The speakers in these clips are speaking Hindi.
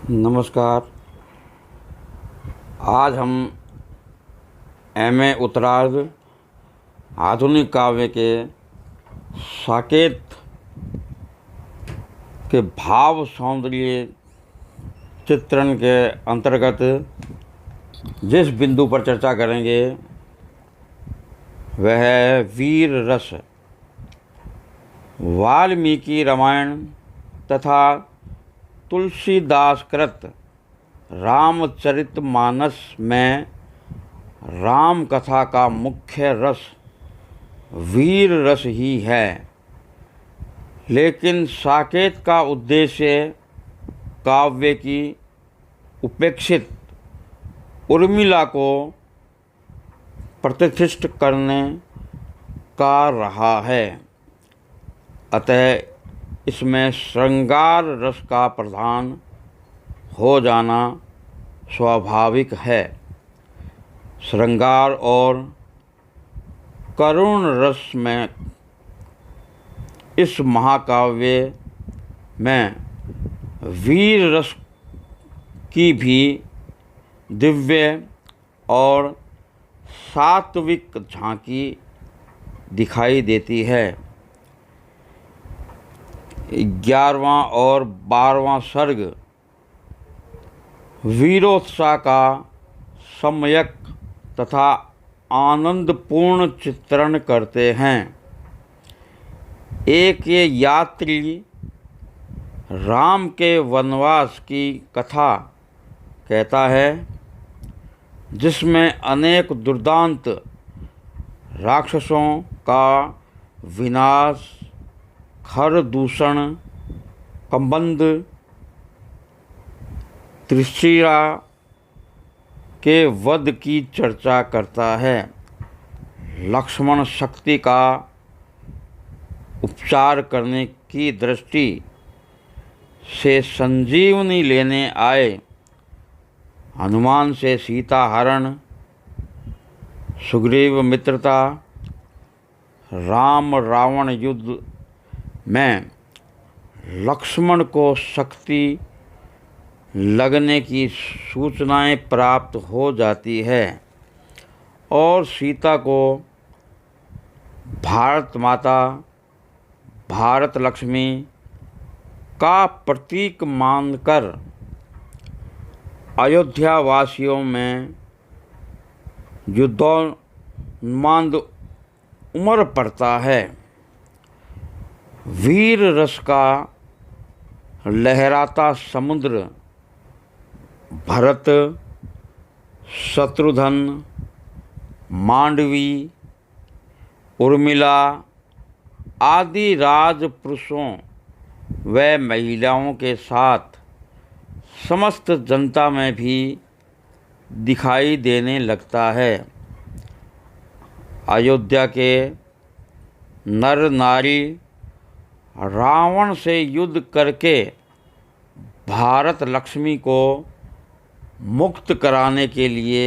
नमस्कार। आज हम उत्तरार्ध आधुनिक काव्य के साकेत के भाव सौंदर्य चित्रण के अंतर्गत जिस बिंदु पर चर्चा करेंगे वह है वीर रस। वाल्मीकि रामायण तथा तुलसीदास कृत रामचरितमानस में राम कथा का मुख्य रस वीर रस ही है, लेकिन साकेत का उद्देश्य काव्य की उपेक्षित उर्मिला को प्रतिष्ठित करने का रहा है। अतः इसमें श्रृंगार रस का प्रधान हो जाना स्वाभाविक है। श्रृंगार और करुण रस में इस महाकाव्य में वीर रस की भी दिव्य और सात्विक झांकी दिखाई देती है। 11वां और 12वां सर्ग वीरोत्साह का सम्यक तथा आनंदपूर्ण चित्रण करते हैं। एक ये यात्री राम के वनवास की कथा कहता है, जिसमें अनेक दुर्दांत राक्षसों का विनाश, खर दूषण, कंबंद, त्रिशिरा के वध की चर्चा करता है। लक्ष्मण शक्ति का उपचार करने की दृष्टि से संजीवनी लेने आए हनुमान से सीता हरण, सुग्रीव मित्रता, राम रावण युद्ध में लक्ष्मण को शक्ति लगने की सूचनाएं प्राप्त हो जाती है और सीता को भारत माता, भारत लक्ष्मी का प्रतीक मानकर अयोध्या वासियों में युद्धोन्माद उमड़ पड़ता है। वीर रस का लहराता समुद्र भरत, शत्रुघ्न, मांडवी, उर्मिला आदि राजपुरुषों व महिलाओं के साथ समस्त जनता में भी दिखाई देने लगता है। अयोध्या के नर नारी रावण से युद्ध करके भारत लक्ष्मी को मुक्त कराने के लिए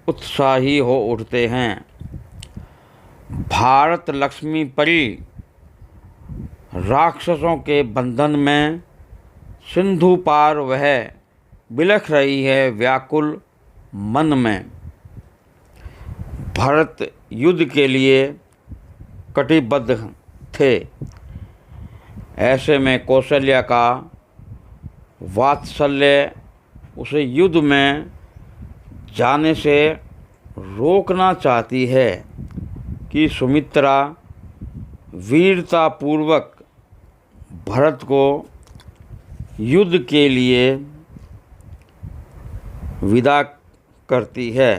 उत्साही हो उठते हैं। भारत लक्ष्मी परी राक्षसों के बंधन में सिंधु पार वह बिलख रही है व्याकुल मन में। भरत युद्ध के लिए कटिबद्ध थे। ऐसे में कौशल्या का वात्सल्य उसे युद्ध में जाने से रोकना चाहती है कि सुमित्रा वीरतापूर्वक भरत को युद्ध के लिए विदा करती है।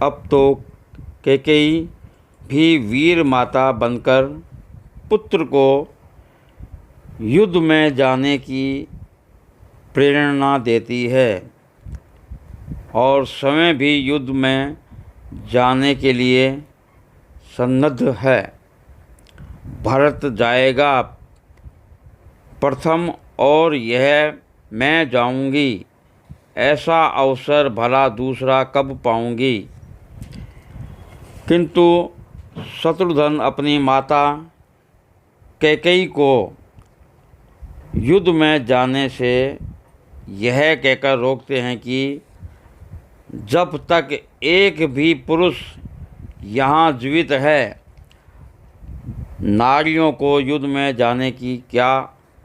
अब तो कैकेयी भी वीर माता बनकर पुत्र को युद्ध में जाने की प्रेरणा देती है और समय भी युद्ध में जाने के लिए सन्नद्ध है। भरत जाएगा प्रथम और यह मैं जाऊंगी, ऐसा अवसर भला दूसरा कब पाऊंगी। किंतु शत्रुघ्न अपनी माता कैकेयी को युद्ध में जाने से यह कहकर रोकते हैं कि जब तक एक भी पुरुष यहाँ जीवित है, नारियों को युद्ध में जाने की क्या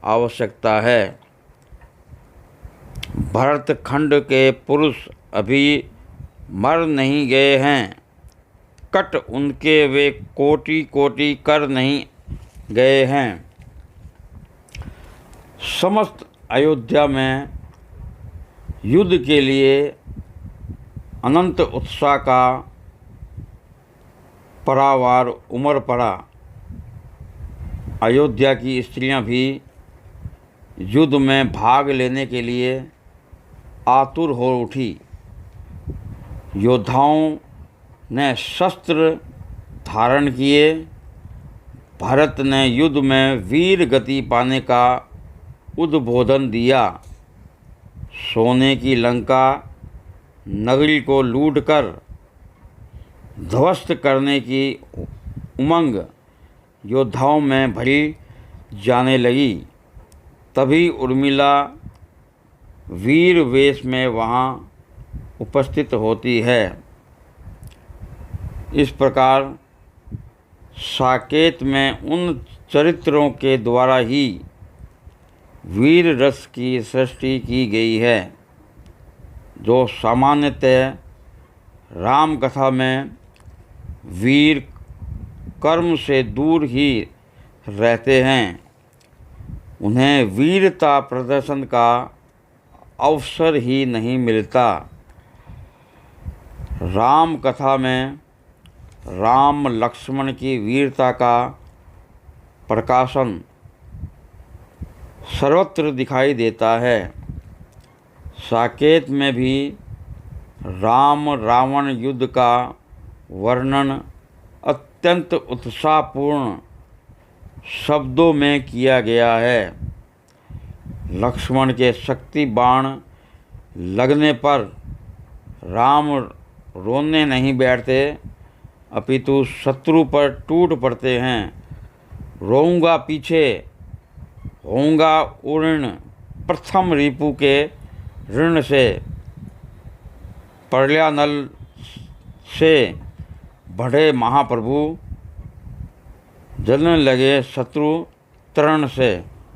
आवश्यकता है। भरतखंड के पुरुष अभी मर नहीं गए हैं, कट उनके वे कोटि कोटि कर नहीं गए हैं। समस्त अयोध्या में युद्ध के लिए अनंत उत्साह का परावार उमड़ पड़ा। अयोध्या की स्त्रियां भी युद्ध में भाग लेने के लिए आतुर हो उठी। योद्धाओं ने शस्त्र धारण किए। भरत ने युद्ध में वीर गति पाने का उद्बोधन दिया। सोने की लंका नगरी को लूटकर ध्वस्त करने की उमंग योद्धाओं में भरी जाने लगी। तभी उर्मिला वीर वेश में वहाँ उपस्थित होती है। इस प्रकार साकेत में उन चरित्रों के द्वारा ही वीर रस की सृष्टि की गई है जो सामान्यतः राम कथा में वीर कर्म से दूर ही रहते हैं। उन्हें वीरता प्रदर्शन का अवसर ही नहीं मिलता। राम कथा में राम लक्ष्मण की वीरता का प्रकाशन सर्वत्र दिखाई देता है। साकेत में भी राम रावण युद्ध का वर्णन अत्यंत उत्साहपूर्ण शब्दों में किया गया है। लक्ष्मण के शक्ति बाण लगने पर राम रोने नहीं बैठते, अपितु शत्रु पर टूट पड़ते हैं। रोऊंगा पीछे, होऊंगा उऋण, प्रथम रिपु के ऋण से, प्रलयानल से बढ़े महाप्रभु, जलने लगे शत्रु तरण से।